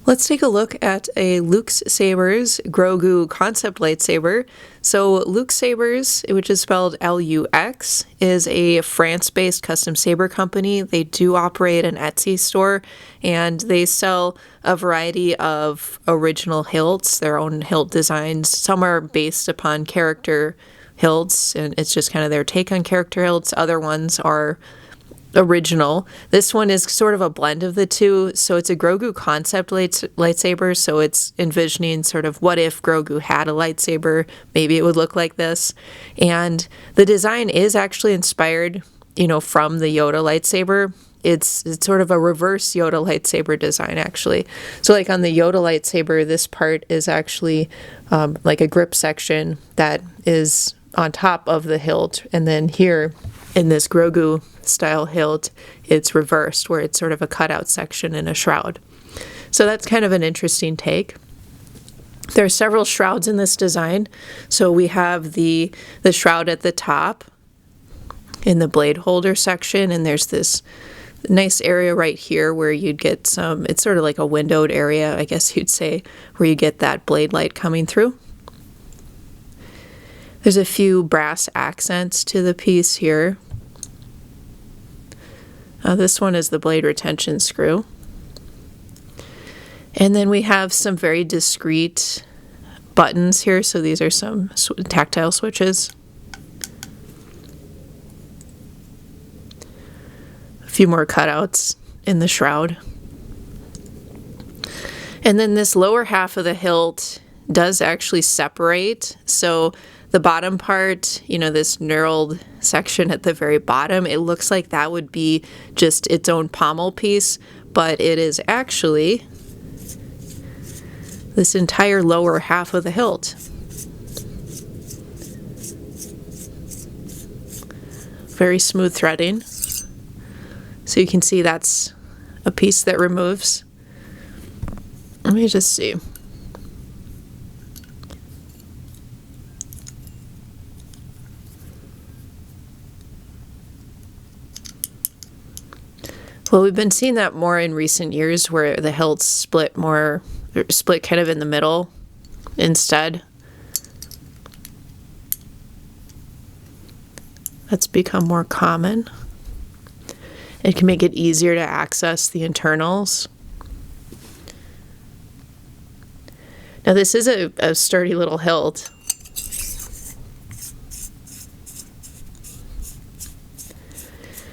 Let's take a look at a Lightsabers Grogu concept lightsaber. So Lightsabers, which is spelled Lux, is a France-based custom saber company. They do operate an Etsy store, and they sell a variety of original hilts, their own hilt designs. Some are based upon character hilts, and it's just kind of their take on character hilts. Other ones are original. This one is sort of a blend of the two. So it's a Grogu concept lightsaber. So it's envisioning sort of what if Grogu had a lightsaber, maybe it would look like this. And the design is actually inspired, from the Yoda lightsaber. It's sort of a reverse Yoda lightsaber design, actually. So like on the Yoda lightsaber, this part is actually like a grip section that is on top of the hilt. And then here in this Grogu style hilt, it's reversed, where it's sort of a cutout section in a shroud. So that's kind of an interesting take. There are several shrouds in this design. So we have the shroud at the top in the blade holder section, and there's this nice area right here where you'd get it's sort of like a windowed area, I guess you'd say, where you get that blade light coming through. There's a few brass accents to the piece here. This one is the blade retention screw. And then we have some very discreet buttons here. So these are some tactile switches. A few more cutouts in the shroud. And then this lower half of the hilt does actually separate. So the bottom part, this knurled section at the very bottom, it looks like that would be just its own pommel piece, but it is actually this entire lower half of the hilt. Very smooth threading. So you can see that's a piece that removes. Let me just see. Well, we've been seeing that more in recent years, where the hilts split kind of in the middle instead. That's become more common. It can make it easier to access the internals. Now this is a sturdy little hilt.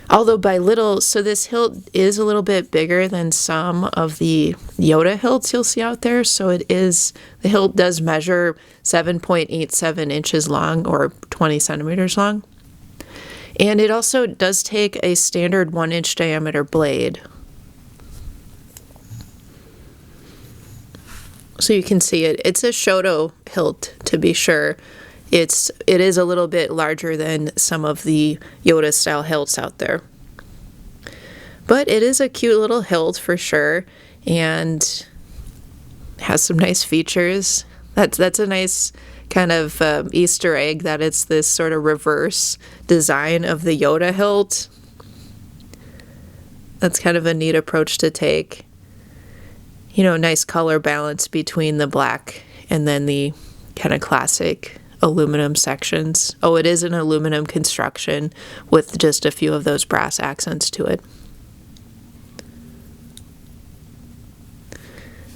Although so this hilt is a little bit bigger than some of the Yoda hilts you'll see out there. So the hilt does measure 7.87 inches long, or 20 centimeters long. And it also does take a standard 1-inch diameter blade. So you can see it. It's a Shoto hilt, to be sure. It is a little bit larger than some of the Yoda style hilts out there. But it is a cute little hilt for sure, and has some nice features. That's a nice kind of Easter egg, that it's this sort of reverse design of the Yoda hilt. That's kind of a neat approach to take. Nice color balance between the black and then the kind of classic aluminum sections. Oh, it is an aluminum construction with just a few of those brass accents to it.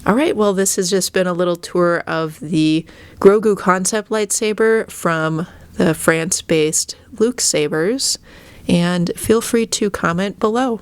All right, well, this has just been a little tour of the Grogu concept lightsaber from the France-based Lightsabers, and feel free to comment below.